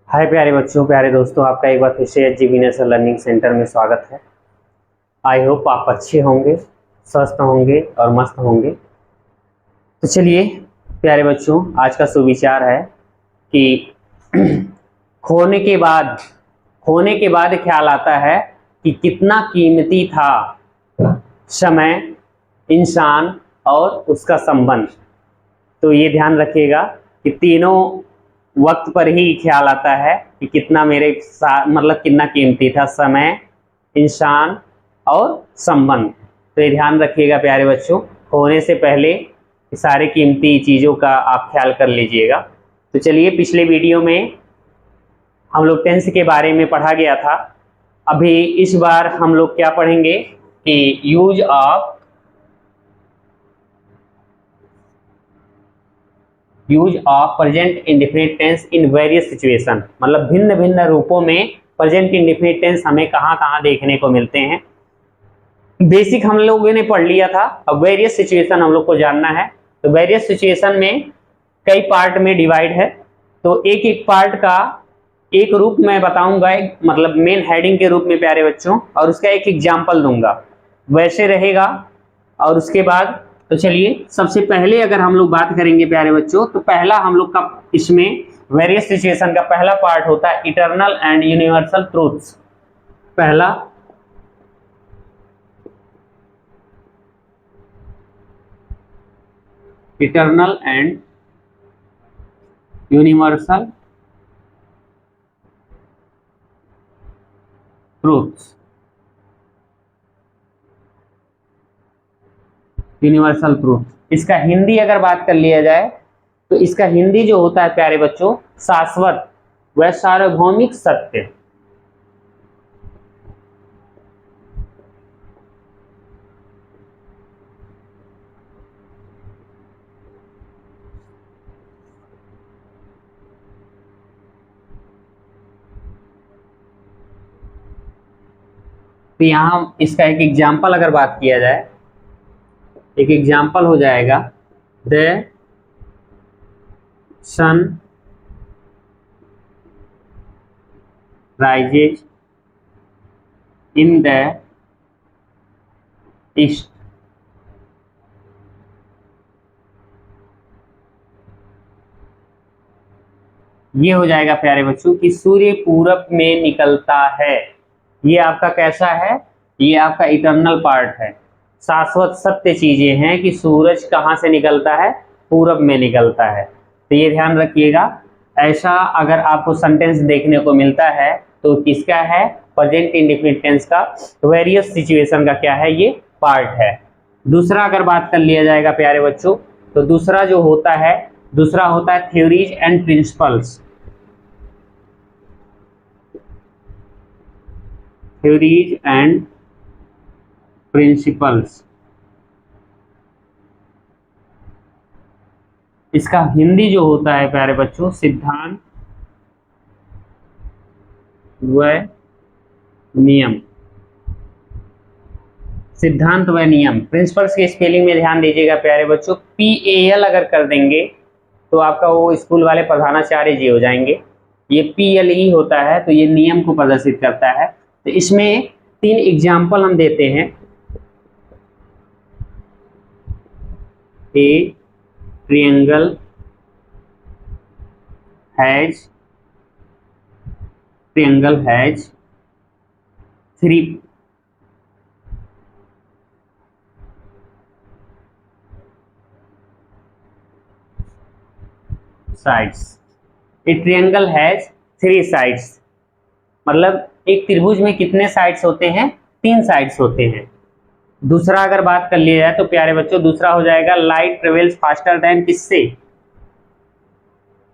हाय प्यारे बच्चों, प्यारे दोस्तों, आपका एक बार फिर से H G business learning centre में स्वागत है। आई होप आप अच्छे होंगे, स्वस्थ होंगे और मस्त होंगे। तो चलिए प्यारे बच्चों, आज का सुविचार है कि खोने के बाद ख्याल आता है कि कितना कीमती था समय, इंसान और उसका संबंध। तो ये ध्यान रखिएगा कि तीनों वक्त पर ही ख्याल आता है कि कितना मेरे साथ मतलब कितना कीमती था समय, इंसान और संबंध। तो ये ध्यान रखिएगा प्यारे बच्चों, होने से पहले सारे कीमती चीज़ों का आप ख्याल कर लीजिएगा। तो चलिए, पिछले वीडियो में हम लोग टेंस के बारे में पढ़ा गया था। अभी इस बार हम लोग क्या पढ़ेंगे कि use of present indefinite tense in various situation. मतलब भिन्न भिन्न रूपों में प्रेजेंट इंडेफिनिट टेंस हमें कहाँ कहाँ देखने को मिलते हैं। बेसिक हम लोगों ने पढ़ लिया था, अब वेरियस सिचुएशन हम लोग को जानना है। तो वेरियस सिचुएशन में कई पार्ट में डिवाइड है, तो एक एक पार्ट का एक रूप मैं बताऊंगा, मतलब मेन हेडिंग के रूप में प्यारे बच्चों, और उसका एक एग्जाम्पल दूंगा, वैसे रहेगा। और उसके बाद तो चलिए, सबसे पहले अगर हम लोग बात करेंगे प्यारे बच्चों, तो पहला हम लोग का इसमें वेरियस सिचुएशन का पहला पार्ट होता है इटर्नल एंड यूनिवर्सल ट्रूथ्स। पहला eternal and universal truths. Universal truth, इसका हिंदी अगर बात कर लिया जाए तो इसका हिंदी जो होता है प्यारे बच्चों, शाश्वत व सार्वभौमिक सत्य। तो यहां इसका एक एग्जाम्पल अगर बात किया जाए, एक एग्जाम्पल हो जाएगा the sun rises in the east. ये हो जाएगा प्यारे बच्चों कि सूर्य पूरब में निकलता है। ये आपका कैसा है, ये आपका इटर्नल पार्ट है, शाश्वत सत्य चीजें हैं कि सूरज कहाँ से निकलता है, पूरब में निकलता है। तो ये ध्यान रखिएगा। ऐसा अगर आपको सेंटेंस देखने को मिलता है तो किसका है, प्रेजेंट इंडेफिनिट टेंस का वेरियस सिचुएशन का क्या है, ये पार्ट है। दूसरा अगर बात कर लिया जाएगा प्यारे बच्चों, तो दूसरा होता है theories and principles. Theories and principles, इसका हिंदी जो होता है प्यारे बच्चों, सिद्धांत व नियम। सिद्धांत व नियम, प्रिंसिपल्स के स्पेलिंग में ध्यान दीजिएगा प्यारे बच्चों, PAL अगर कर देंगे तो आपका वो स्कूल वाले प्रधानाचार्य जी हो जाएंगे। ये PL ही होता है, तो ये नियम को प्रदर्शित करता है। तो इसमें 3 एग्जाम्पल हम देते हैं। ए triangle has 3 sides। A triangle has 3 sides, मतलब एक त्रिभुज में कितने साइड्स होते हैं, 3 साइड्स होते हैं। दूसरा अगर बात कर लिया जाए तो प्यारे बच्चों, दूसरा हो जाएगा लाइट ट्रेवल्स फास्टर देन किससे,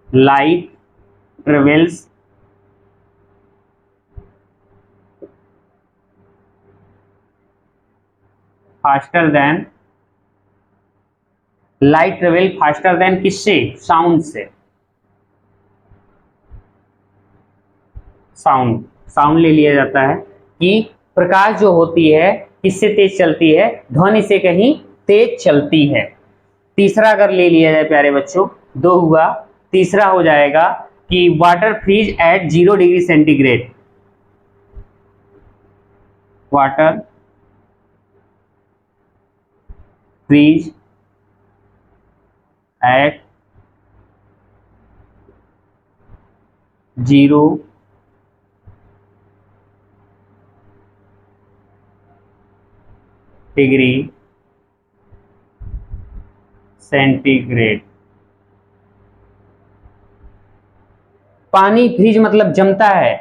लाइट ट्रेवल्स फास्टर देन किससे, साउंड से। साउंड ले लिया जाता है कि प्रकाश जो होती है किससे तेज चलती है, ध्वनि से कहीं तेज चलती है। तीसरा अगर ले लिया जाए प्यारे बच्चों, 2 हुआ, तीसरा हो जाएगा कि water freeze at 0 degree centigrade, water freeze at 0 degree centigrade. पानी फ्रीज मतलब जमता है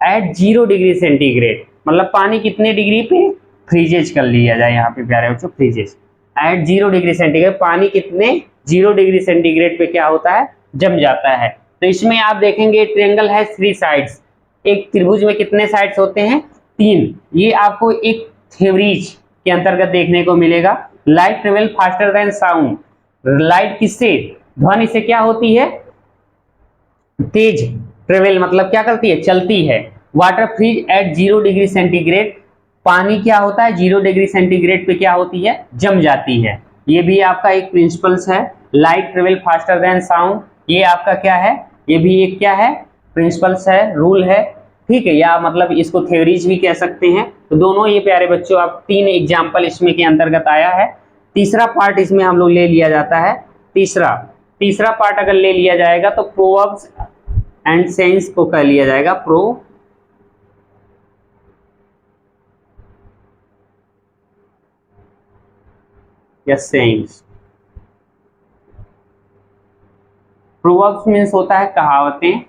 एट 0 डिग्री सेंटीग्रेड, मतलब पानी कितने डिग्री पे फ्रीजेज कर लिया जाए, यहाँ पे प्यारे बच्चों फ्रीजेज एट 0 डिग्री सेंटीग्रेड, पानी कितने 0 डिग्री सेंटीग्रेड पे क्या होता है, जम जाता है। तो इसमें आप देखेंगे ट्रायंगल है 3 साइड्स, एक त्रिभुज में कितने साइड्स होते हैं, 3। ये आपको एक थ्योरीज के अंतर्गत देखने को मिलेगा। Light travel faster than sound, light किससे, ध्वनि से क्या होती है, तेज ट्रेवल मतलब क्या करती है, चलती है। Water freeze at 0 degree centigrade, पानी क्या होता है 0 डिग्री सेंटीग्रेड पे क्या होती है, जम जाती है। ये भी आपका एक प्रिंसिपल्स है। Light travel faster than sound, ये आपका क्या है, ये भी एक क्या है, प्रिंसिपल्स है, रूल है, ठीक है, या मतलब इसको थ्योरीज भी कह सकते हैं। तो दोनों ये प्यारे बच्चों आप 3 एग्जाम्पल इसमें के अंतर्गत आया है। तीसरा पार्ट इसमें हम लोग ले लिया जाता है, तीसरा पार्ट अगर ले लिया जाएगा तो प्रोवर्ब्स एंड सेंस को कह लिया जाएगा, प्रो या सेंस। प्रोवर्ब्स मीन्स होता है कहावतें,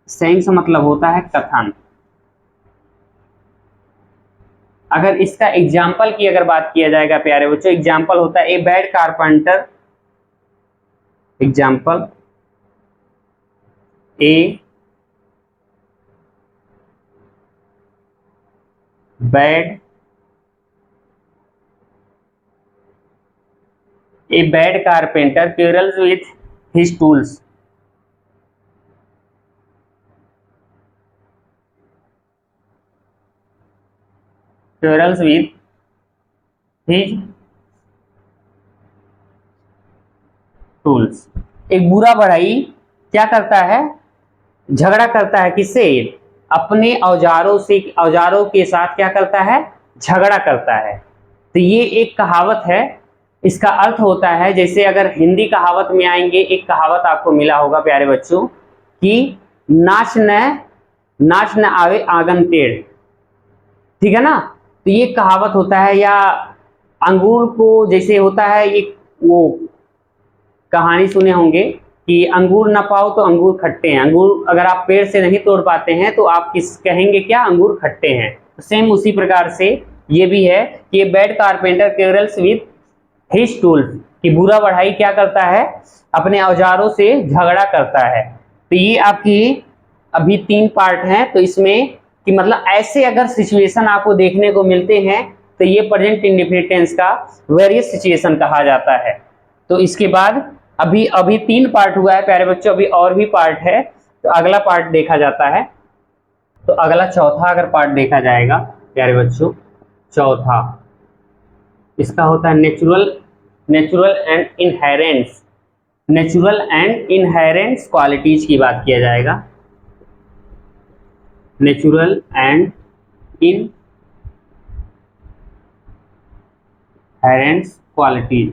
सेंस मतलब होता है कथन। अगर इसका एग्जाम्पल की अगर बात किया जाएगा प्यारे बच्चों, एग्जाम्पल होता है a bad carpenter, example a bad carpenter quarrels with his tools, quarrels with his tools। एक बुरा बढ़ई क्या करता है, झगड़ा करता है, किससे, अपने औजारों से, औजारों के साथ क्या करता है, झगड़ा करता है। तो ये एक कहावत है। इसका अर्थ होता है, जैसे अगर हिंदी कहावत में आएंगे, एक कहावत आपको मिला होगा प्यारे बच्चों कि नाच न आवे आंगन टेढ़, ठीक है ना। तो ये कहावत होता है। या अंगूर को जैसे होता है, एक वो कहानी सुने होंगे कि अंगूर ना पाओ तो अंगूर खट्टे हैं, अंगूर अगर आप पेड़ से नहीं तोड़ पाते हैं तो आप किस कहेंगे, क्या, अंगूर खट्टे हैं। तो सेम उसी प्रकार से ये भी है कि ये bad carpenter quarrels with his tools, कि बुरा बढ़ाई क्या करता है, अपने औजारों से झगड़ा करता है। तो ये आपकी अभी 3 पार्ट हैं। तो इसमें कि मतलब ऐसे अगर सिचुएशन आपको देखने को मिलते हैं तो ये प्रेजेंट इंडेफिनिट टेंस का वेरियस सिचुएशन कहा जाता है। तो इसके बाद अभी 3 पार्ट हुआ है प्यारे बच्चों, अभी और भी पार्ट है। तो अगला पार्ट देखा जाता है, तो अगला चौथा अगर पार्ट देखा जाएगा प्यारे बच्चों, चौथा इसका होता है नेचुरल एंड इनहेरेंट्स क्वालिटीज की बात किया जाएगा। नेचुरल एंड इनहेरेंट्स क्वालिटीज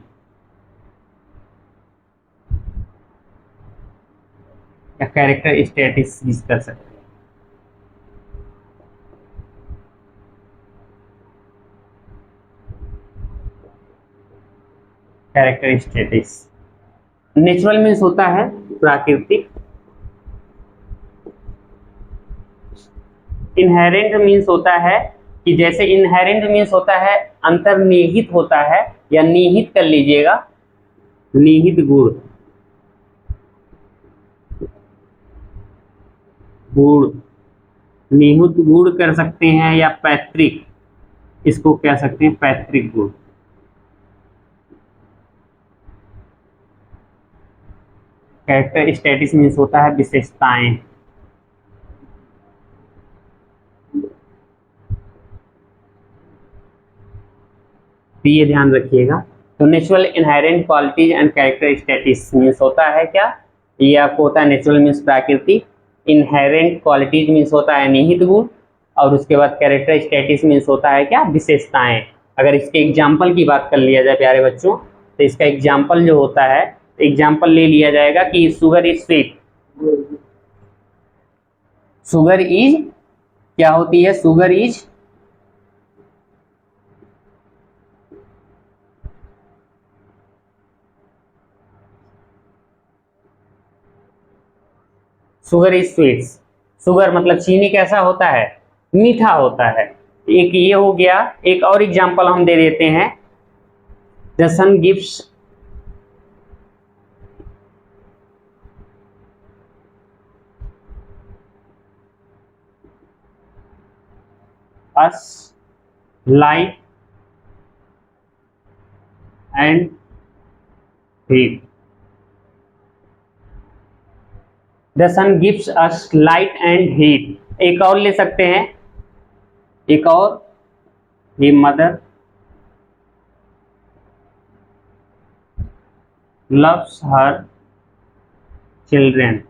या कैरेक्टर स्टैटिस्टिक्स कर सकते हैं। कैरेक्टर स्टैटिक्स, नेचुरल मीन्स होता है प्राकृतिक, इनहेरेंट मीन्स होता है कि जैसे इनहेरेंट मीन्स होता है अंतर्निहित होता है, या निहित कर लीजिएगा, निहित गुण, निहित गुण कर सकते हैं, या पैतृक, इसको कह सकते हैं पैतृक गुण। कैरेक्टर स्टैटिस मीन्स होता है विशेषताएं। तो ये ध्यान रखिएगा तो natural inherent qualities and characteristics means होता है क्या, ये आपको होता है नेचुरल मीन्स प्राकृतिक, इनहेरेंट क्वालिटीज मीन्स होता है निहित गुण, और उसके बाद कैरेक्टरिस्टिक्स मीन्स होता है क्या, विशेषताएं। अगर इसके एग्जाम्पल की बात कर लिया जाए प्यारे बच्चों, तो इसका एग्जाम्पल जो होता है, एग्जाम्पल ले लिया जाएगा कि sugar is sweet. Sugar is क्या होती है, sugar is sugar is sweets. Sugar मतलब चीनी कैसा होता है, मीठा होता है। एक ये हो गया। एक और एग्जांपल हम दे देते हैं, the sun gives us light and heat. The sun gives us light and heat. एक और ले सकते हैं, एक और, ये मदर लव्स हर चिल्ड्रेन।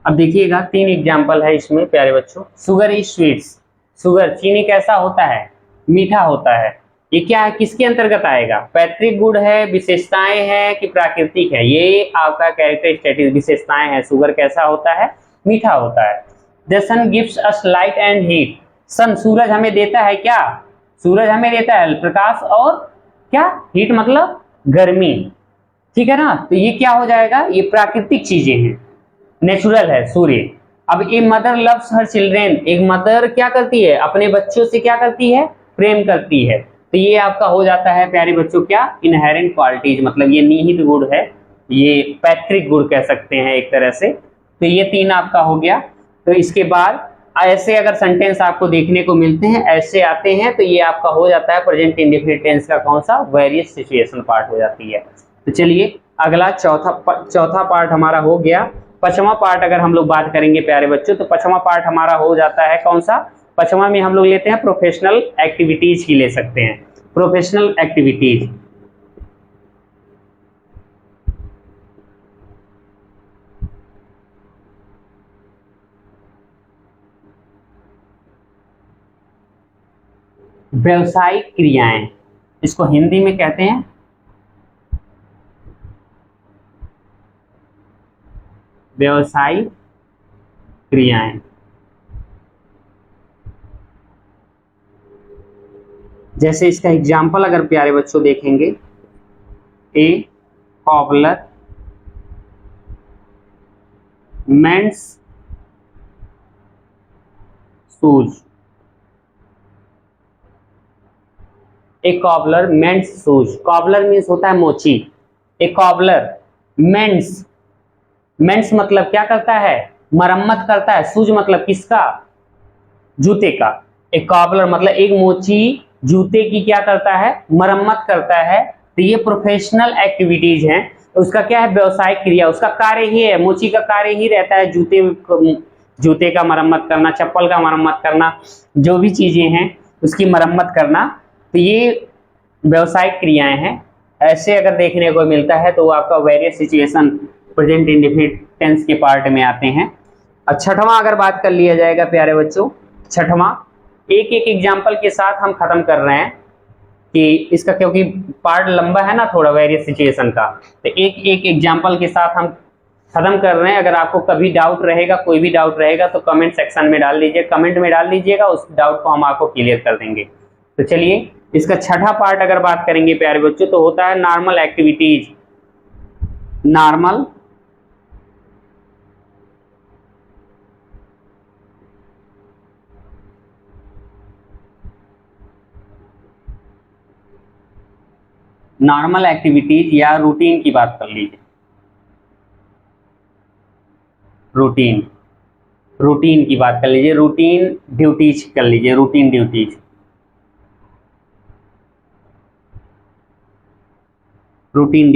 अब देखिएगा 3 एग्जाम्पल है इसमें प्यारे बच्चों। शुगर इज स्वीट्स, शुगर चीनी कैसा होता है, मीठा होता है। ये क्या है, किसके अंतर्गत आएगा, पैतृक गुण है, विशेषताएं हैं कि प्राकृतिक है, ये आपका कैरेक्टरिस्टिक्स विशेषताएं हैं। शुगर कैसा होता है, मीठा होता है। The sun gives us light and heat. Sun सूरज हमें देता है क्या, सूरज हमें देता है प्रकाश और क्या, हीट मतलब गर्मी, ठीक है ना। तो ये क्या हो जाएगा, ये प्राकृतिक चीजें हैं, नेचुरल है सूर्य। अब a mother loves her children, एक मदर क्या करती है, अपने बच्चों से क्या करती है, प्रेम करती है। तो ये आपका हो जाता है प्यारे बच्चों क्या, इनहेरेंट क्वालिटीज, मतलब ये निहित गुण है, ये पैतृक गुण कह सकते हैं एक तरह से। तो ये 3 आपका हो गया। तो इसके बाद ऐसे अगर सेंटेंस आपको देखने को मिलते हैं, ऐसे आते हैं, तो ये आपका हो जाता है प्रेजेंट इंडेफिनिट टेंस का कौन सा, वेरियस सिचुएशन पार्ट हो जाती है। तो चलिए अगला चौथा पार्ट हमारा हो गया। 5वां पार्ट अगर हम लोग बात करेंगे प्यारे बच्चों, तो 5वां पार्ट हमारा हो जाता है कौन सा, 5वां में हम लोग लेते हैं प्रोफेशनल एक्टिविटीज की ले सकते हैं, प्रोफेशनल एक्टिविटीज। व्यवसायिक क्रियाएं, इसको हिंदी में कहते हैं व्यवसायिक क्रियाएं। जैसे इसका एग्जाम्पल अगर प्यारे बच्चों देखेंगे, a cobbler mends shoes. A cobbler mends shoes, cobbler means होता है मोची। ए कॉबलर मेंस, मेंस मतलब क्या करता है, मरम्मत करता है। शूज मतलब किसका, जूते का। एक कॉबलर मतलब एक मोची जूते की क्या करता है, मरम्मत करता है। तो ये प्रोफेशनल एक्टिविटीज हैं। उसका क्या है, व्यवसायिक क्रिया, उसका कार्य ही है, मोची का कार्य ही रहता है जूते का मरम्मत करना, चप्पल का मरम्मत करना, जो भी चीजें हैं उसकी मरम्मत करना। तो ये व्यवसायिक क्रियाएं हैं। ऐसे अगर देखने को मिलता है तो वो आपका various situation present indefinite tense के पार्ट में आते हैं। और 6वां अगर बात कर लिया जाएगा प्यारे बच्चों, 6वां एक एक एग्जाम्पल के साथ हम खत्म कर रहे हैं कि इसका, क्योंकि पार्ट लंबा है ना थोड़ा वेरियस सिचुएशन का, तो एक एक एग्जाम्पल के साथ हम खत्म कर रहे हैं। अगर आपको कभी डाउट रहेगा, कोई भी डाउट रहेगा तो कमेंट सेक्शन में डाल दीजिए, कमेंट में डाल दीजिएगा, उस डाउट को हम आपको क्लियर कर देंगे। तो चलिए इसका 6वां पार्ट अगर बात करेंगे प्यारे बच्चों, तो होता है normal activities. Normal normal activities या रूटीन की बात कर लीजिए। रूटीन, रूटीन की बात कर लीजिए, रूटीन ड्यूटीज कर लीजिए, रूटीन ड्यूटीज, रूटीन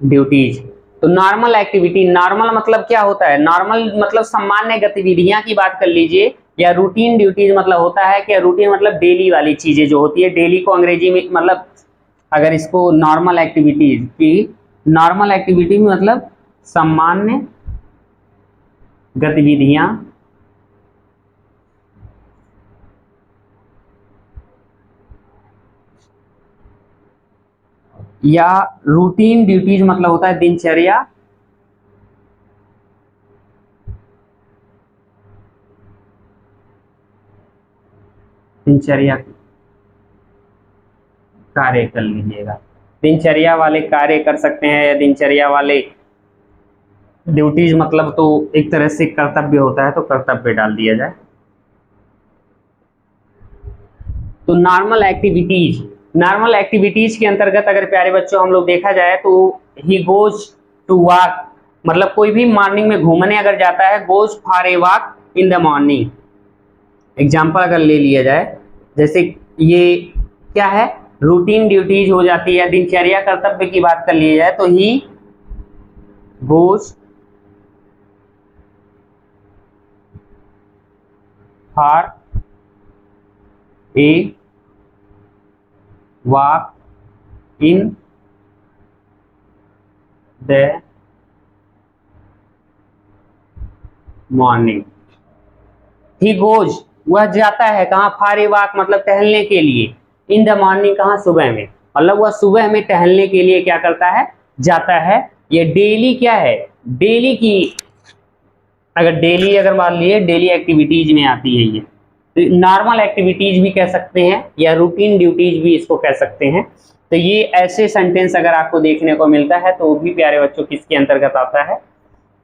ड्यूटीज। तो नॉर्मल एक्टिविटी, नॉर्मल मतलब क्या होता है, नॉर्मल मतलब सामान्य गतिविधियां की बात कर लीजिए, या रूटीन ड्यूटीज मतलब होता है कि रूटीन मतलब डेली वाली चीजें जो होती है, डेली को अंग्रेजी में मतलब अगर इसको नॉर्मल एक्टिविटीज की, नॉर्मल एक्टिविटी में मतलब सामान्य गतिविधियां या रूटीन ड्यूटीज मतलब होता है दिनचर्या, दिनचर्या कार्य कर लीजिएगा, दिनचर्या वाले कार्य कर सकते हैं या दिनचर्या वाले ड्यूटीज मतलब तो एक तरह से कर्तव्य होता है तो कर्तव्य डाल दिया जाए। तो नॉर्मल एक्टिविटीज, नॉर्मल एक्टिविटीज के अंतर्गत अगर प्यारे बच्चों हम लोग देखा जाए तो ही गोज टू वॉक, मतलब कोई भी मॉर्निंग में घूमने अगर जाता है, goes for a walk in the morning. Example अगर ले लिया जाए, जैसे ये क्या है, रूटीन ड्यूटीज हो जाती है, दिनचर्या कर्तव्य की बात कर ली जाए तो he goes for a walk in the morning. He goes वह जाता है कहाँ, फॉर ए वॉक मतलब टहलने के लिए, इन द मॉर्निंग कहाँ, सुबह में, मतलब वह सुबह में टहलने के लिए क्या करता है, जाता है। ये डेली क्या है, डेली की अगर डेली अगर मान लिए डेली एक्टिविटीज में आती है, ये नॉर्मल एक्टिविटीज भी कह सकते हैं या रूटीन ड्यूटीज भी इसको कह सकते हैं। तो ये ऐसे सेंटेंस अगर आपको देखने को मिलता है तो वो भी प्यारे बच्चों किसके अंतर्गत आता है,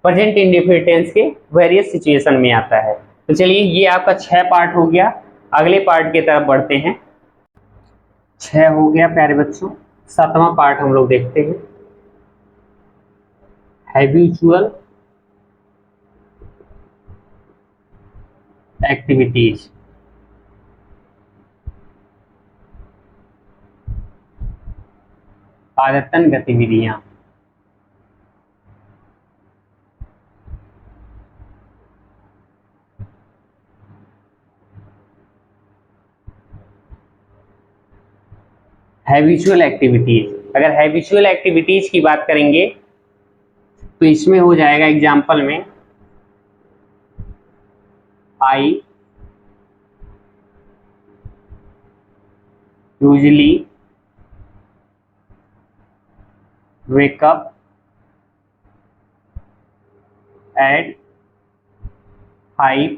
प्रेजेंट इंडेफिनिट टेंस के वेरियस सिचुएशन में आता है। तो चलिए ये आपका 6 पार्ट हो गया, अगले पार्ट की तरफ बढ़ते हैं। 6 हो गया प्यारे बच्चों, 7वां पार्ट हम लोग देखते हैं, हैबिचुअल एक्टिविटीज। आदतन गतिविधियां। हैबिचुअल एक्टिविटीज, अगर हैबिचुअल एक्टिविटीज की बात करेंगे तो इसमें हो जाएगा एग्जाम्पल में, I usually wake up at 5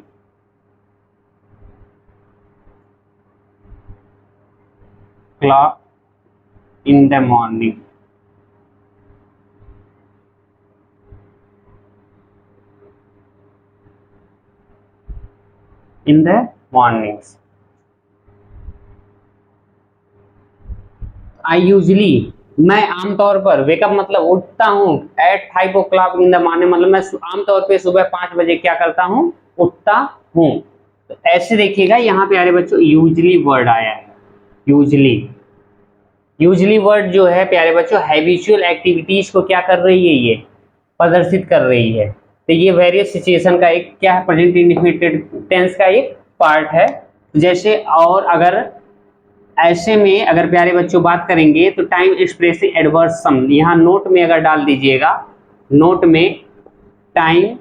o'clock in the morning। in the mornings। I usually मैं आमतौर पर, वेकअप मतलब उठता हूँ, eight 5 o'clock in the morning मतलब मैं आमतौर पे सुबह 5 बजे क्या करता हूँ, उठता हूँ। तो ऐसे देखिएगा यहाँ पे प्यारे बच्चों यूजली वर्ड आया है, यूजली, यूजली वर्ड जो है प्यारे बच्चों हैबिचुअल एक्टिविटीज को क्या कर रही है, ये प्रदर्शित कर रही है। तो ये वेरियस सिचुएशन का एक क्या है, प्रेजेंट इंडेफिनिट टेंस का एक पार्ट है। जैसे और अगर ऐसे में अगर प्यारे बच्चों बात करेंगे तो टाइम एक्सप्रेसिंग एडवर्स सम, यहाँ नोट में अगर डाल दीजिएगा, नोट में time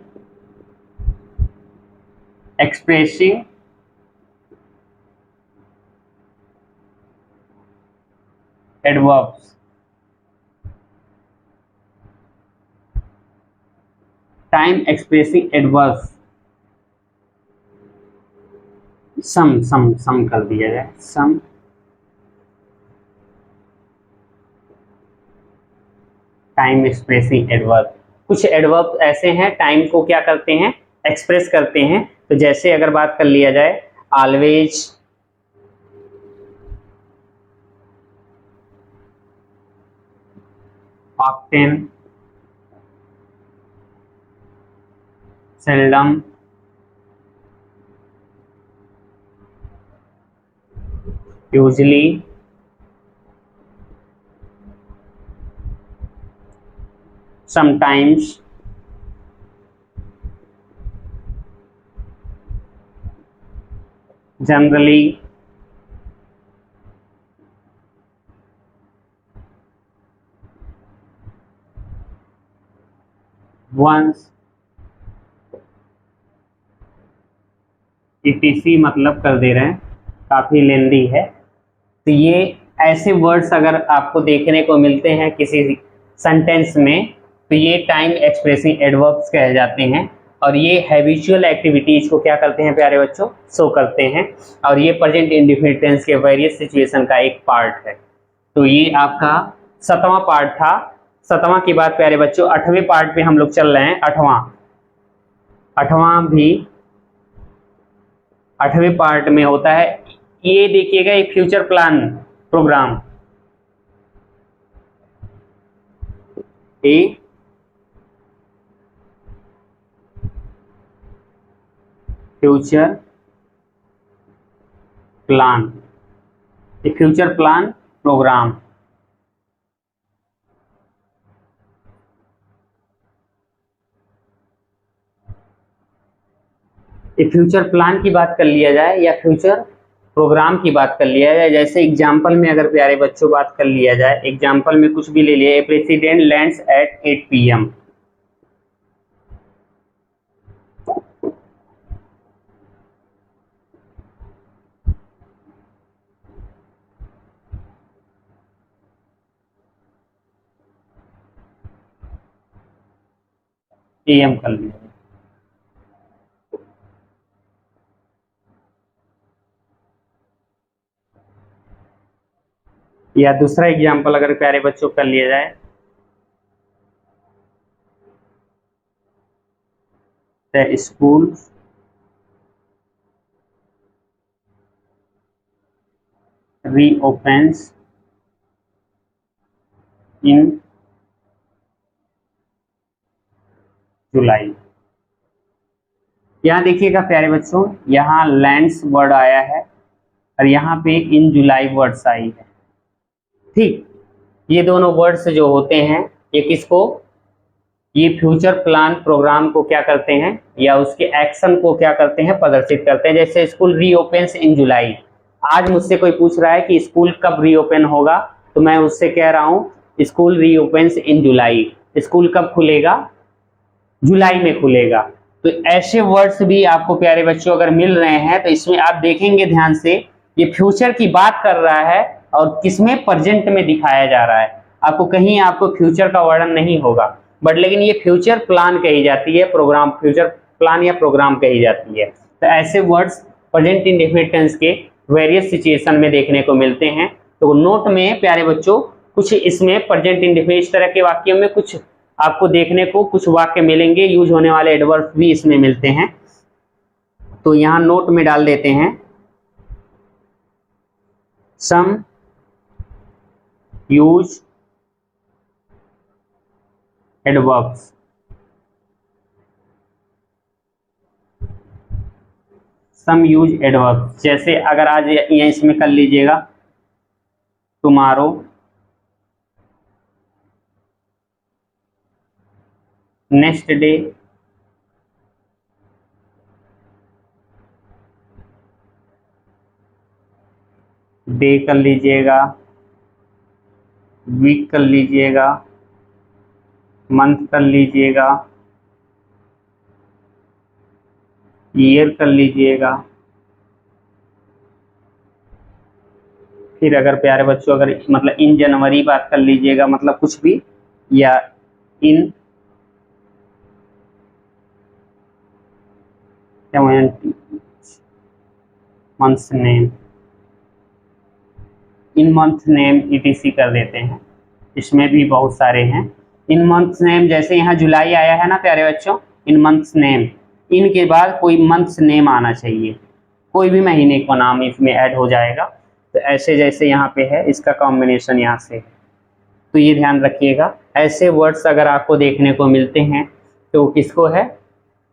expressing adverbs, time expressing adverbs some, some some कर दिया जाए, सम टाइम एक्सप्रेसिंग एडवर्ब। कुछ एडवर्ब ऐसे हैं टाइम को क्या करते हैं, एक्सप्रेस करते हैं। तो जैसे अगर बात कर लिया जाए, always, often, seldom, usually, sometimes, generally once etc मतलब कर दे रहे हैं, काफ़ी लेंदी है। तो ये ऐसे वर्ड्स अगर आपको देखने को मिलते हैं किसी सेंटेंस में, तो ये टाइम एक्सप्रेसिंग एडवर्ब्स कहे जाते हैं, और ये हैबिचुअल एक्टिविटीज को क्या करते हैं प्यारे बच्चों, शो करते हैं, और ये प्रेजेंट इंडेफिनिट टेंस के वेरियस सिचुएशन का एक पार्ट है। तो ये आपका 7वां पार्ट था। 7वां की बात प्यारे बच्चों, 8वें पार्ट पे हम लोग चल रहे हैं। 8वें पार्ट में होता है, ये देखिएगा, एक future plan programme, a future plan, a future plan programme. A future plan की बात कर लिया जाए या फ्यूचर प्रोग्राम की बात कर लिया जाए, जैसे एग्जाम्पल में अगर प्यारे बच्चों बात कर लिया जाए, एग्जाम्पल में कुछ भी ले लिया, a president lands at 8 PM, AM कर लिया। या दूसरा एग्जाम्पल अगर प्यारे बच्चों कर लिया जाए, द स्कूल reopens in जुलाई। यहाँ देखिएगा प्यारे बच्चों, यहाँ लैंड्स वर्ड आया है और यहाँ पे इन जुलाई वर्ड्स आई है। ठीक, ये दोनों वर्ड्स जो होते हैं, ये किसको, ये फ्यूचर प्लान प्रोग्राम को क्या करते हैं, या उसके एक्शन को क्या करते हैं, प्रदर्शित करते हैं। जैसे स्कूल रीओपन्स इन जुलाई, आज मुझसे कोई पूछ रहा है कि स्कूल कब रीओपन होगा, तो मैं उससे कह रहा हूँ स्कूल रीओपन्स इन जुलाई, स्कूल कब खुलेगा, जुलाई में खुलेगा। तो ऐसे वर्ड्स भी आपको प्यारे बच्चों अगर मिल रहे हैं, तो इसमें आप देखेंगे ध्यान से, ये फ्यूचर की बात कर रहा है और किसमें, प्रेजेंट में दिखाया जा रहा है। आपको कहीं आपको फ्यूचर का वर्णन नहीं होगा, बट लेकिन ये फ्यूचर प्लान कही जाती है, प्रोग्राम, फ्यूचर प्लान या प्रोग्राम कही जाती है। तो ऐसे वर्ड्स प्रेजेंट इंडेफिनिट टेंस के वेरियस सिचुएशन में देखने को मिलते हैं। तो नोट में प्यारे बच्चों कुछ इसमें प्रेजेंट इंडेफिनिट, इस तरह के वाक्यों में कुछ आपको देखने को कुछ वाक्य मिलेंगे, यूज होने वाले एडवर्ब भी इसमें मिलते हैं। तो यहां नोट में डाल देते हैं, सम यूज एडवर्ब्स, सम यूज एडवर्ब्स। जैसे अगर आज ये इसमें कर लीजिएगा, टुमारो, नेक्स्ट डे, डे कर लीजिएगा, वीक कर लीजिएगा, मंथ कर लीजिएगा, ईयर कर लीजिएगा। फिर अगर प्यारे बच्चों अगर मतलब इन जनवरी बात कर लीजिएगा, मतलब कुछ भी, या इन मंथ नेम, इन मंथ नेम ईटीसी कर देते हैं। इसमें भी बहुत सारे हैं इन मंथ्स नेम। जैसे यहाँ जुलाई आया है ना प्यारे बच्चों, इन मंथ्स नेम, इन के बाद कोई मंथ्स नेम आना चाहिए, कोई भी महीने का नाम इसमें ऐड हो जाएगा। तो ऐसे जैसे यहाँ पे है, इसका कॉम्बिनेशन यहाँ से है, तो ये ध्यान रखिएगा। ऐसे वर्ड्स अगर आपको देखने को मिलते हैं तो किसको है,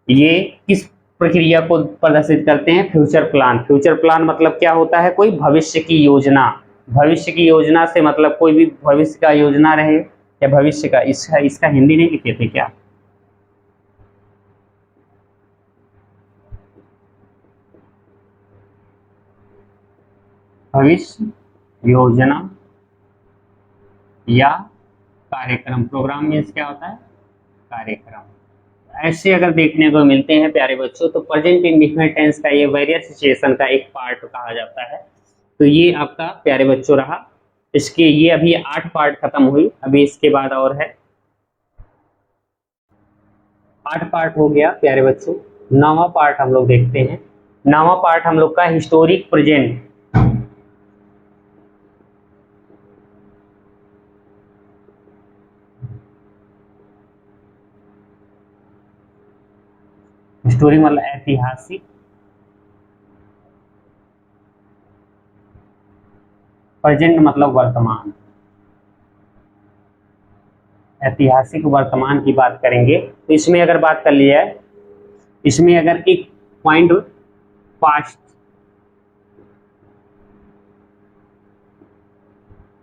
ये किस प्रक्रिया को प्रदर्शित करते हैं, फ्यूचर प्लान। फ्यूचर प्लान मतलब क्या होता है, कोई भविष्य की योजना। भविष्य की योजना से मतलब कोई भी भविष्य का योजना रहे या भविष्य का, इसका हिंदी नहीं लिखे थे क्या, भविष्य योजना या कार्यक्रम। प्रोग्राम मीन्स क्या होता है? कार्यक्रम। ऐसे अगर देखने को मिलते हैं प्यारे बच्चों तो प्रेजेंट इंडेफिनिट टेंस का ये वेरियस सिचुएशन का एक पार्ट कहा जाता है। तो ये आपका प्यारे बच्चों रहा। इसके ये अभी 8 पार्ट खत्म हुई, अभी इसके बाद और है 8 पार्ट हो गया प्यारे बच्चों। 9वां पार्ट हम लोग देखते हैं। 9वां पार्ट हम लोग का हिस्टोरिक प्रेजेंट। हिस्टोरिक मतलब ऐतिहासिक, प्रेजेंट मतलब वर्तमान। ऐतिहासिक वर्तमान की बात करेंगे तो इसमें अगर बात कर लिया है, इसमें अगर एक पॉइंट पास्ट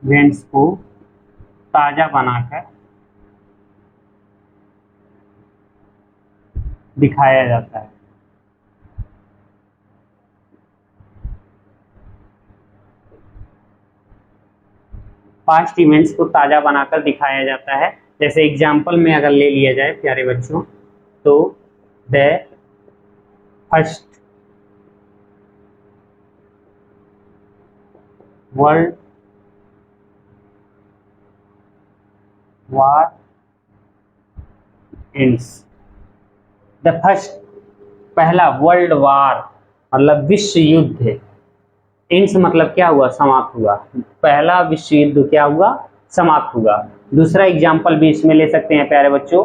इवेंट्स को ताजा बनाकर दिखाया जाता है। पास्ट इवेंट्स को ताजा बनाकर दिखाया जाता है। जैसे एग्जाम्पल में अगर ले लिया जाए प्यारे बच्चों तो the first world war ends. The first पहला वर्ल्ड वार मतलब विश्व युद्ध, एंड्स मतलब क्या हुआ? समाप्त हुआ। पहला विश्व युद्ध क्या हुआ? समाप्त हुआ। दूसरा एग्जाम्पल भी इसमें ले सकते हैं प्यारे बच्चों,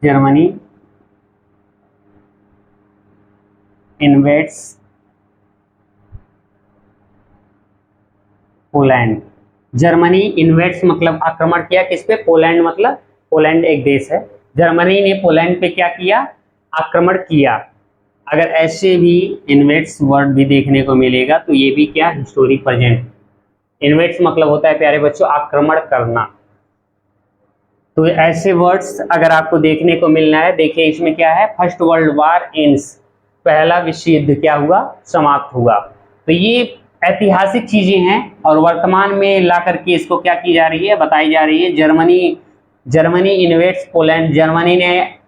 Germany invades Poland. Germany invades मतलब आक्रमण किया किस पे? पोलैंड। मतलब पोलैंड एक देश है, जर्मनी ने पोलैंड पे क्या किया? आक्रमण किया। अगर ऐसे भी इन्वेड्स वर्ड भी देखने को मिलेगा तो ये भी क्या? Historic present. इन्वेड्स मतलब होता है प्यारे बच्चों आक्रमण करना। तो ऐसे वर्ड्स अगर आपको देखने को मिलना है, देखिए इसमें क्या है? फर्स्ट वर्ल्ड वार एंड्स, पहला विश्व युद्ध क्या हुआ? समाप्त हुआ। तो ये ऐतिहासिक चीजें हैं और वर्तमान में ला करके इसको क्या की जा रही है? बताई जा रही है। जर्मनी इन्वेड्स पोलैंड, जर्मनी ने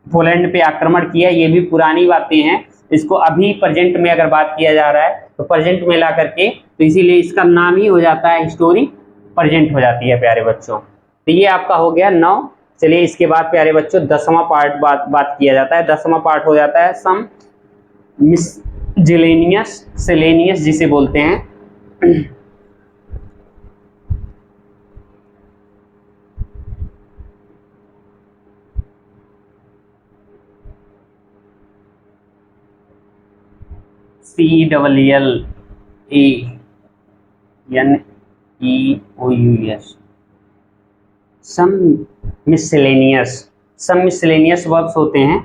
पोलैंड पे आक्रमण किया, ये भी पुरानी बातें हैं। इसको अभी प्रेजेंट में अगर बात किया जा रहा है तो प्रेजेंट में ला करके, तो इसीलिए इसका नाम ही हो जाता है हिस्टोरिक प्रेजेंट हो जाती है प्यारे बच्चों। तो ये आपका हो गया 9। चलिए इसके बाद प्यारे बच्चों 10वां पार्ट बात किया जाता है। 10वां पार्ट हो जाता है सम सेलेनियस जिसे बोलते हैं। CELLANEOUS सम मिसलेनियस वर्ब्स होते हैं।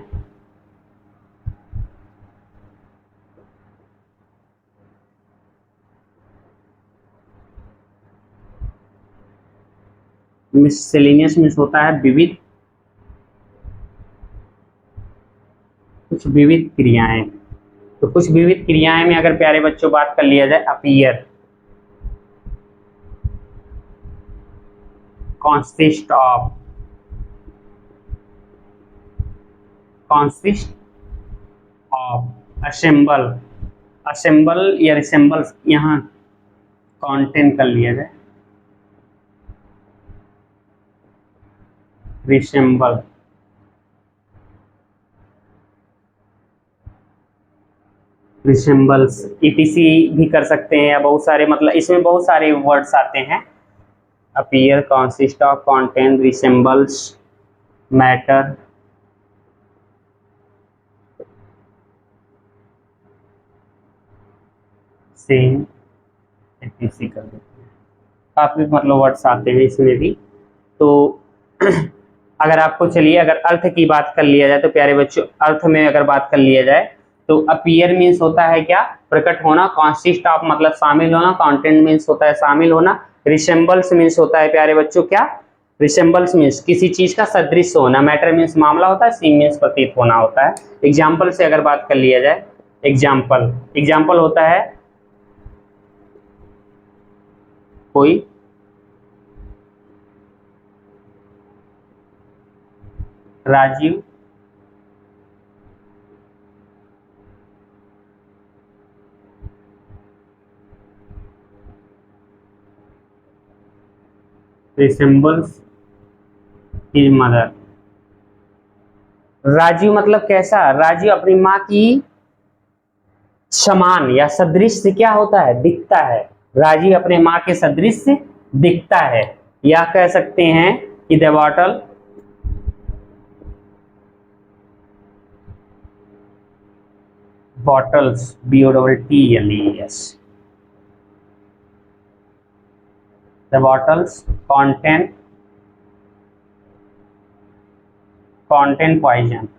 मिसलेनियस मीन्स होता है विविध, कुछ विविध क्रियाएं। तो कुछ विविध क्रियाएं में अगर प्यारे बच्चों बात कर लिया जाए, अपीयर, consist of, assemble या रिसेंबल, यहाँ कॉन्टेन कर लिया जाए, रिसेंबल, रिसेंबल्स, ईटीसी भी कर सकते हैं, या बहुत सारे मतलब इसमें बहुत सारे वर्ड्स आते हैं। Appear, consist of, contain, resembles, matter, same, etc कर देते हैं। काफी मतलब वर्ड्स आते हैं इसमें भी। तो अगर आपको चलिए अगर अर्थ की बात कर लिया जाए तो प्यारे बच्चों अर्थ में अगर बात कर लिया जाए तो अपीयर मीन्स होता है क्या? प्रकट होना। कॉन्सिस्ट ऑफ मतलब शामिल होना। कॉन्टेंट मीन्स होता है शामिल होना। रिसेंबल्स मीन्स होता है प्यारे बच्चों क्या? रिसेम्बल्स मीन्स किसी चीज का सदृश होना, मैटर मीन्स मामला होता है, सीम मीन्स प्रतीत होना होता है। एग्जाम्पल से अगर बात कर लिया जाए, एग्जाम्पल होता है कोई Rajeev resembles his mother. Rajeev मतलब कैसा? राजीव अपनी माँ की समान या सदृश से क्या होता है? दिखता है। राजीव अपने माँ के सदृश से दिखता है। या कह सकते हैं कि the bottles BOTTLES, the bottles contain poison।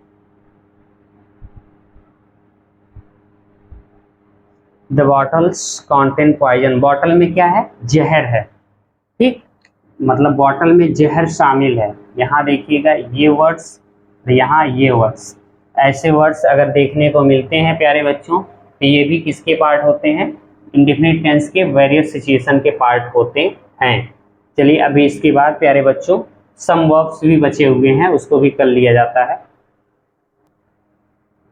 The bottles contain poison, bottle में क्या है? जहर है। ठीक, मतलब बॉटल में जहर शामिल है। यहाँ देखिएगा ये वर्ड्स, यहाँ ये वर्ड्स, ऐसे वर्ड्स अगर देखने को मिलते हैं प्यारे बच्चों तो ये भी किसके पार्ट होते हैं? इंडेफिनिट टेंस के वेरियस सिचुएशन के पार्ट होते हैं। चलिए अभी इसके बाद प्यारे बच्चों सम वर्ब्स भी बचे हुए हैं, उसको भी कर लिया जाता है।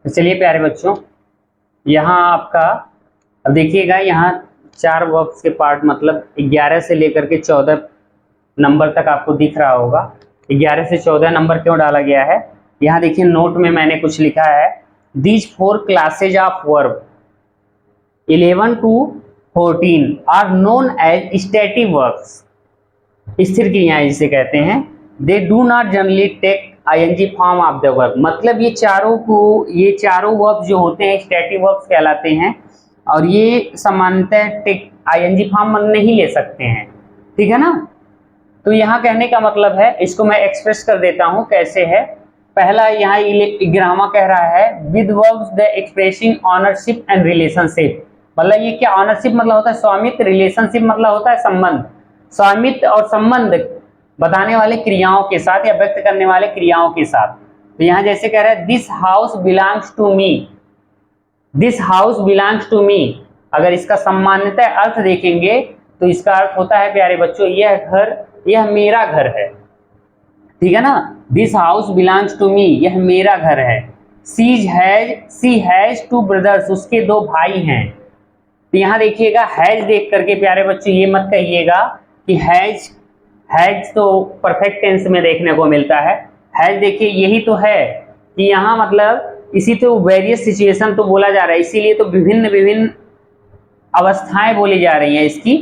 तो चलिए प्यारे बच्चों यहाँ आपका अब देखिएगा, यहाँ 4 वर्ब्स के पार्ट, मतलब 11 से लेकर के 14 नंबर तक आपको दिख रहा होगा। 11 से 14 नंबर क्यों डाला गया है? यहाँ देखिए नोट में मैंने कुछ लिखा है, these 4 classes of verb 11 to 14 are known as static verbs, स्थिर क्रियाएं जिसे कहते हैं। They do not generally take ING form of the verb, मतलब ये चारों वर्ब जो होते हैं स्टैटिक वर्ब्स कहलाते हैं और ये सामान्यतः टेक आईएनजी फॉर्म नहीं ले सकते हैं। ठीक है ना? तो यहाँ कहने का मतलब है, इसको मैं एक्सप्रेस कर देता हूँ कैसे है। पहला यहाँ ग्रामर कह रहा है with verbs the expressing ownership and relationship, मतलब ये क्या? ऑनरशिप मतलब होता है स्वामित्व, रिलेशनशिप मतलब होता है संबंध। स्वामित्व और संबंध बताने वाले क्रियाओं के साथ या व्यक्त करने वाले क्रियाओं के साथ। तो यहाँ जैसे कह रहा है this house belongs to me, this house belongs to me, अगर इसका सम्मानित अर्थ देखेंगे तो इसका अर्थ होता है प्यारे बच्चों यह घर, यह मेरा घर है। ठीक है ना? This house belongs to me, यह मेरा घर है। शी हैज 2 ब्रदर्स, उसके 2 भाई हैं। तो यहाँ देखिएगा हैज देख करके प्यारे बच्चों ये मत कहिएगा कि हैज तो परफेक्ट टेंस में देखने को मिलता है। हैज देखिए यही तो है कि यहाँ मतलब इसी तो वेरियस सिचुएशन तो बोला जा रहा है, इसीलिए तो विभिन्न अवस्थाएं बोली जा रही हैं। इसकी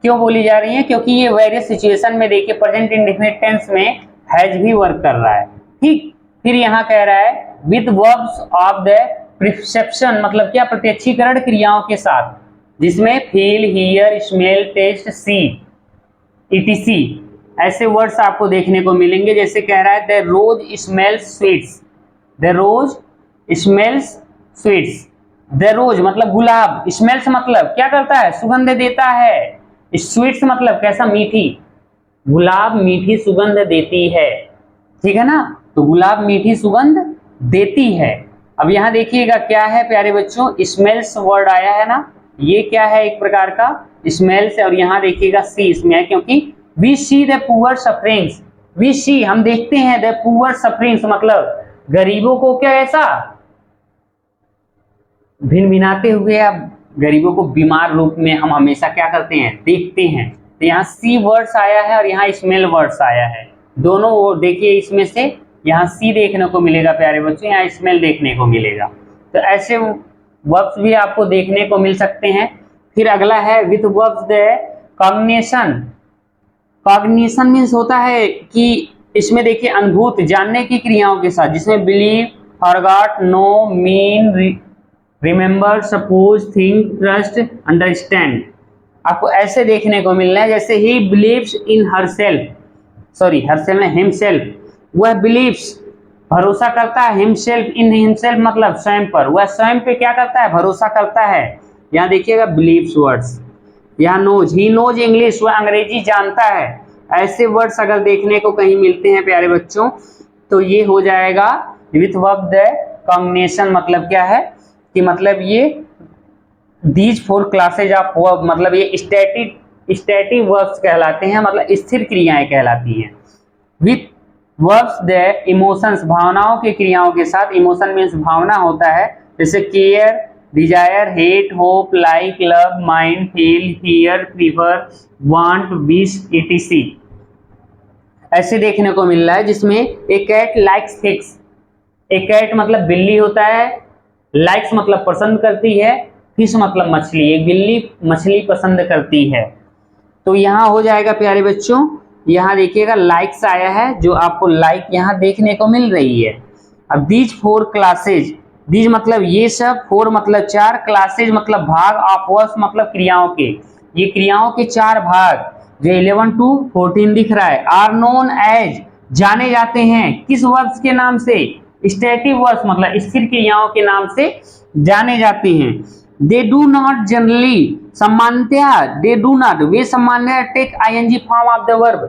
क्यों बोली जा रही हैं? क्योंकि ये वेरियस सिचुएशन में देखिए प्रेजेंट इंडेफिनिट टेंस में हैज भी वर्क कर रहा है। ठीक, फिर यहाँ कह रहा है with verbs of the perception, मतलब क्या? प्रत्यक्षीकरण क्रियाओं के साथ, जिसमें feel, hear, smell, taste, see etc ऐसे वर्ड्स आपको देखने को मिलेंगे। जैसे कह रहा है the rose smells sweets, the rose smells sweets, the rose मतलब गुलाब, स्मेल्स मतलब क्या करता है? सुगंध देता है। स्वीट्स मतलब कैसा? मीठी, गुलाब मीठी सुगंध देती है। ठीक है ना? तो गुलाब मीठी सुगंध देती है। अब यहाँ देखिएगा क्या है प्यारे बच्चों, स्मेल्स वर्ड आया है ना, ये क्या है? एक प्रकार का स्मेल्स है। और यहाँ देखिएगा सी इसमें है, क्योंकि we see the poor sufferings, we see हम देखते हैं, द पुअर सफरिंग्स मतलब गरीबों को क्या ऐसा भिन भिनाते हुए, अब गरीबों को बीमार रूप में हम हमेशा क्या करते हैं? देखते हैं। तो यहाँ सी वर्ड्स आया है और यहाँ स्मेल वर्ड्स आया है। दोनों वो देखिए, इसमें से यहाँ सी देखने को मिलेगा प्यारे बच्चों, यहाँ स्मेल देखने को मिलेगा। तो ऐसे वर्ब्स भी आपको देखने को मिल सकते हैं। फिर अगला है with verbs the cognition. Cognition means होता है कि इसमें देखिए अनुभूत, जानने की क्रियाओं के साथ, जिसमें believe, forgot, know, mean, remember, suppose, think, trust, understand आपको ऐसे देखने को मिल रहा है। जैसे he believes in herself, sorry herself में हिमसेल्फ, वह बिलीव्स भरोसा करता है, हिमसेल्फ इन हिमसेल्फ मतलब स्वयं पर, वह स्वयं पे क्या करता है? भरोसा करता है। यहाँ देखिएगा बिलीव्स वर्ड्स। यहाँ नोज, ही नोज इंग्लिश, वह अंग्रेजी जानता है। ऐसे वर्ड्स अगर देखने को कहीं मिलते हैं प्यारे बच्चों तो ये हो जाएगा विथ वर्ब द कॉम्बिनेशन। मतलब क्या है कि मतलब ये these four classes of verb, मतलब ये स्टैटिक वर्ब्स कहलाते हैं, मतलब स्थिर क्रियाएं कहलाती हैं। विथ वर्ब्स द इमोशंस, भावनाओं की क्रियाओं के साथ। इमोशन मीन्स भावना होता है, जैसे care, desire, hate, hope, like, love, mind, feel, hear, prefer, want, wish, etc। ऐसे देखने को मिल रहा है जिसमें a cat likes fish. A cat मतलब बिल्ली होता है, लाइक्स मतलब पसंद करती है, फिश मतलब मछली। एक बिल्ली मछली पसंद करती है। तो यहाँ हो जाएगा प्यारे बच्चों, यहाँ देखिएगा लाइक्स आया है, जो आपको लाइक यहाँ देखने को मिल रही है। अब दीज फोर क्लासेज, दीज मतलब ये सब, फोर मतलब चार, क्लासेज मतलब भाग, ऑफ वर्ब्स मतलब क्रियाओं के। ये क्रियाओं के चार भाग जो 11 to 14 दिख रहा है, आर नोन एज, जाने जाते हैं किस वर्ब्स के नाम से? स्टैटिक वर्ब्स मतलब स्थिर क्रियाओं के नाम से जाने जाते हैं। दे डू नॉट जनरली, सामान्यतया, दे डू नॉट, वे सामान्य take ING form of the verb.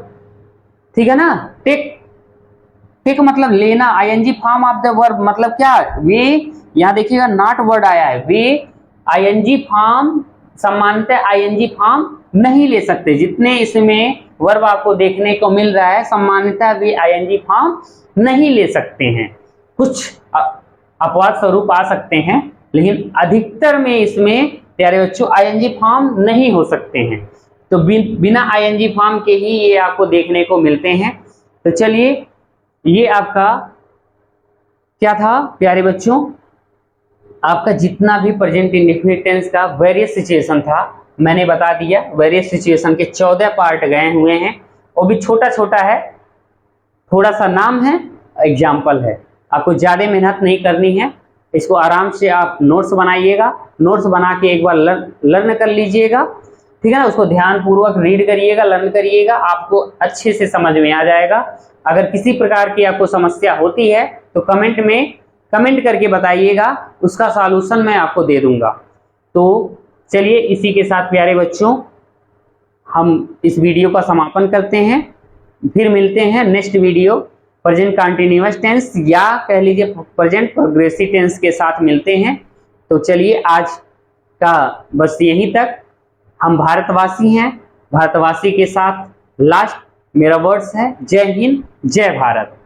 ठीक है ना, टेक मतलब लेना, ING form of the verb मतलब क्या? वे, यहां देखिएगा नॉट वर्ड आया है, वे आईएनजी फॉर्म, सामान्यतः आईएनजी फॉर्म नहीं ले सकते। जितने इसमें वर्ब आपको देखने को मिल रहा है सामान्यतः वे आईएनजी फॉर्म नहीं ले सकते हैं। कुछ अपवाद स्वरूप आ सकते हैं, लेकिन अधिकतर में इसमें प्यारे बच्चों आईएनजी फॉर्म नहीं हो सकते हैं। तो बिना आईएनजी फॉर्म के ही ये आपको देखने को मिलते हैं। तो चलिए, ये आपका क्या था प्यारे बच्चों, आपका जितना भी प्रेजेंट इंडेफिनिट टेंस का वेरियस सिचुएशन था मैंने बता दिया। वेरियस सिचुएशन के 14 पार्ट गए हुए हैं, वो भी छोटा छोटा है, थोड़ा सा नाम है, एग्जाम्पल है। आपको ज़्यादा मेहनत नहीं करनी है, इसको आराम से आप नोट्स बनाइएगा, नोट्स बना के एक बार लर्न कर लीजिएगा, ठीक है ना। उसको ध्यानपूर्वक रीड करिएगा, लर्न करिएगा, आपको अच्छे से समझ में आ जाएगा। अगर किसी प्रकार की आपको समस्या होती है तो कमेंट करके बताइएगा, उसका सॉल्यूशन मैं आपको दे दूंगा। तो चलिए, इसी के साथ प्यारे बच्चों हम इस वीडियो का समापन करते हैं। फिर मिलते हैं next video present continuous tense या कह लीजिए प्रेजेंट प्रोग्रेसिव टेंस के साथ मिलते हैं। तो चलिए, आज का बस यहीं तक। हम भारतवासी हैं, भारतवासी के साथ लास्ट मेरा वर्ड्स है, जय हिंद, जय भारत।